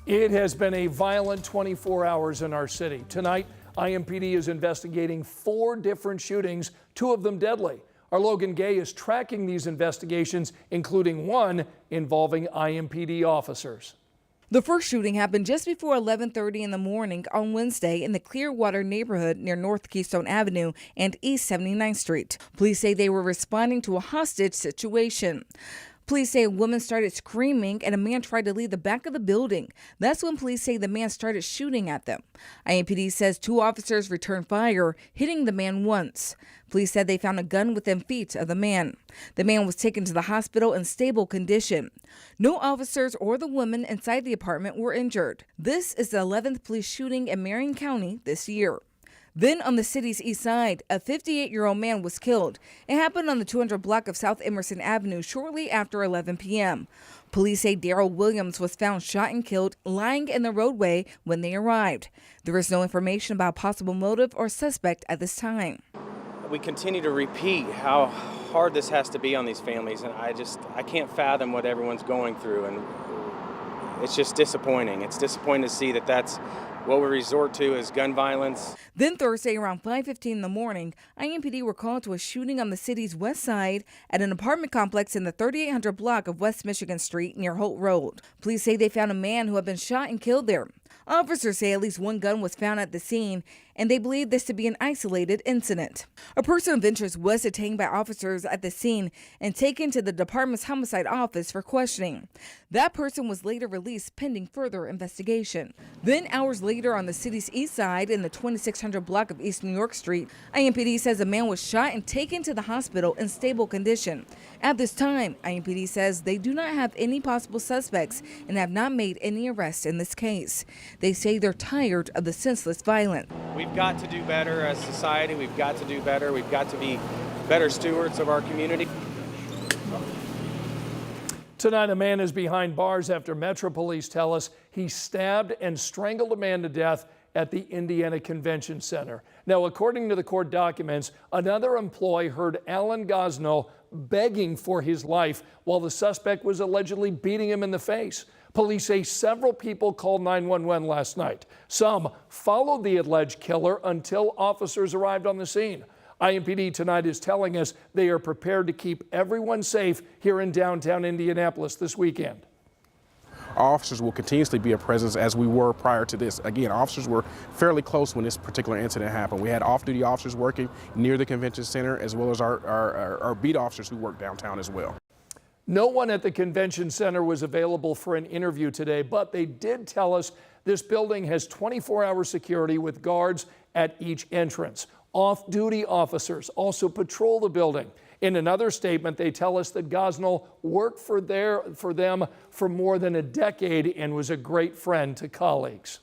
It has been a violent 24 hours in our city. Tonight, IMPD is investigating 4 different shootings, 2 of them deadly. Our Logan Gay is tracking these investigations, including one involving IMPD officers. The first shooting happened just before 11:30 in the morning on Wednesday in the Clearwater neighborhood near North Keystone Avenue and East 79th Street. Police say they were responding to a hostage situation. Police say a woman started screaming and a man tried to leave the back of the building. That's when police say the man started shooting at them. IMPD says 2 officers returned fire, hitting the man once. Police said they found a gun within feet of the man. The man was taken to the hospital in stable condition. No officers or the woman inside the apartment were injured. This is the 11th police shooting in Marion County this year. Then on the city's east side, a 58-year-old man was killed. It happened on the 200 block of South Emerson Avenue shortly after 11 p.m. Police say Darrell Williams was found shot and killed lying in the roadway when they arrived. There is no information about possible motive or suspect at this time. We continue to repeat how hard this has to be on these families, and I can't fathom what everyone's going through, and it's just disappointing. It's disappointing to see that that's what we resort to is gun violence. Then Thursday around 5:15 in the morning, IMPD were called to a shooting on the city's west side at an apartment complex in the 3800 block of West Michigan Street near Holt Road. Police say they found a man who had been shot and killed there. Officers say at least 1 gun was found at the scene, and they believe this to be an isolated incident. A person of interest was detained by officers at the scene and taken to the department's homicide office for questioning. That person was later released pending further investigation. Then hours later on the city's east side in the 2600 block of East New York Street, IMPD says a man was shot and taken to the hospital in stable condition. At this time, IMPD says they do not have any possible suspects and have not made any arrests in this case. They say they're tired of the senseless violence. We've got to do better as a society. We've got to do better. We've got to be better stewards of our community. Tonight, a man is behind bars after Metro Police tell us he stabbed and strangled a man to death at the Indiana Convention Center. Now, according to the court documents, another employee heard Alan Gosnell begging for his life while the suspect was allegedly beating him in the face. Police say several people called 911 last night. Some followed the alleged killer until officers arrived on the scene. IMPD tonight is telling us they are prepared to keep everyone safe here in downtown Indianapolis this weekend. Officers will continuously be a presence as we were prior to this. Again, officers were fairly close when this particular incident happened. We had off-duty officers working near the convention center as well as our beat officers who work downtown as well. No one at the convention center was available for an interview today, but they did tell us this building has 24-hour security with guards at each entrance. Off-duty officers also patrol the building. In another statement, they tell us that Gosnell worked for them for more than a decade and was a great friend to colleagues.